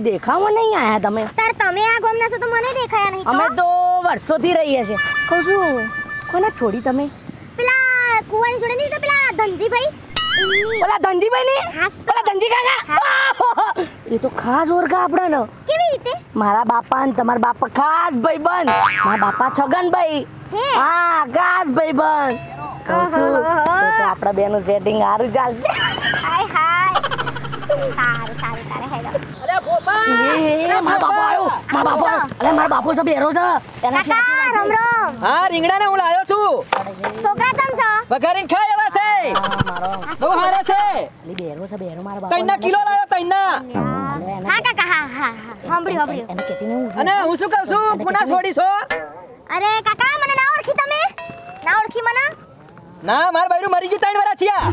દેખાવો નહીં આયા તમે તાર તમે આ ગોમના છો તો મને દેખાયા નહીં અમે તો વર્ષોથી રહીએ છે કહું છું કોને છોડી તમે પેલા કુવાની છોડી નહીં તો પેલા ધનજીભાઈ પેલા ધનજીભાઈ ને પેલા ધનજી કાકા એ તો ખાસ ઓળખા આપણને કેવી રીતે મારા બાપા ને તમારા બાપા ખાસ ભાઈબંધ મારા બાપા છગનભાઈ હા ખાસ ભાઈબંધ કહું છું તો આપણા બેનું સેટિંગ સારું ચાલશે હાય હાય સારું સારું તારે હેડો મારા બાપો છે બેરો છે કાકા રામ રામ હા રીંગણાને હું લાયો છું છોકરા ચમ છો વઘારીને ખાય એવા છે બહુ હારા છે બેરો છે બેરો મારા બાપો 3 કિલો લાયો 3 હા કાકા હા હા સાંભળ્યું એને કેતી ને અને હું શું કહું છું પુના છોડી છો અરે કાકા મને ના ઓળખી તમે ના ઓળખી મને ના માર બૈરું મરી ગયું 3 વર્ષ થયા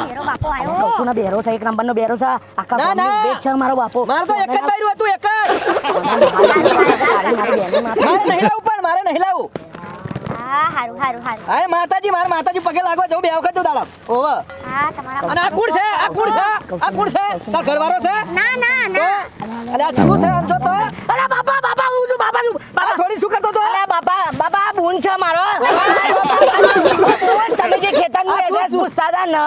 બેરો બાપો આયો કોના બેરો છે એક નંબરનો બેરો છે આખા ગામનો બેટ છે મારો બાપો માર તો એક જ બૈરું હતું એક જ મારે નહીં લાવું પણ મારે નહીં લાવું હા હારું હારું હારું અરે માતાજી માર માતાજી પગે લાગવા જવું બે વખત તો દાડા ઓવ હા તમારા અને આ કુણ છે આ કુણ છે આ કુણ છે તાર ઘરવાળો છે ના ના ના અલે આ શું છે આમ તો અલા બાપા બાપા હું છું બાપા છું બાપા છોડી શું કરતો તો અલા બાપા બાપા બૂન છે મારો તમે જે ખેતરનું એડ્રેસ પૂછતા હતા ને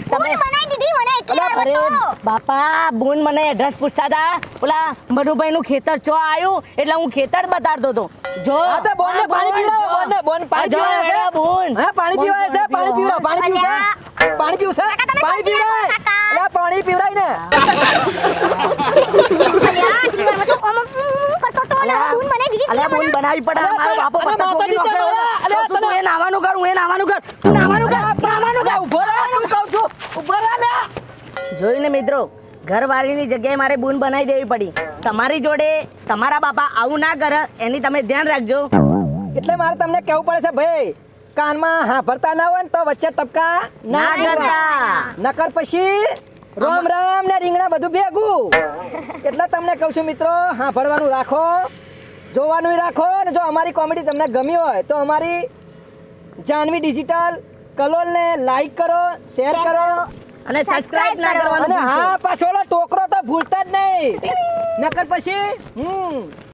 તમે બનાવી દીધી મને એટલે અરે બાપા બૂન મને એડ્રેસ પૂછતા હતા ઓલા મધુભાઈ નું ખેતર ચો આવ્યું એટલે હું ખેતર બતાડતો હતો જો આ તો બોન ને પાણી પીવડાવો બોન ને બોન પાણી પીવાય છે બૂન હે પાણી પીવાય છે પાણી પીવડાવો પાણી પીવશે પાણી પીવશે પાણી પીવડાય અલે પાણી પીવડાય ને અલે બૂન બનાવી પડે મારો બાપો માતાજી છે અલે તું એ નાવાનું કર હું એ નાવાનું કર તું નાવાનું કર ઉભો રહે હું કહું છું ઉભો રહે લે જોઈને મિત્રો ઘરવાળીની જગ્યાએ મારે બૂન બનાવી દેવી પડી તમારી જોડે તમારા બાપા આવું ના કરે એની તમે ધ્યાન રાખજો એટલે મારે તમને કહેવું પડે છે ભાઈ કાનમાં હા ભરતા ના હોય ને તો વચ્ચે ટપકા ના કરતા નકર પછી રોમ રામ ને રીંગણા બધું ભેગું એટલે તમને કહું છું મિત્રો હા ભરવાનું રાખો જોવાનું રાખો ને જો અમારી કોમેડી તમને ગમી હોય તો અમારી જાનવી ડિજિટલ કલોલ ને લાઈક કરો શેર કરો અને સબસ્ક્રાઇબ ના કરવાનું અને હા પાછો ટોકરો તો ભૂલતા જ નહીં નકર પછી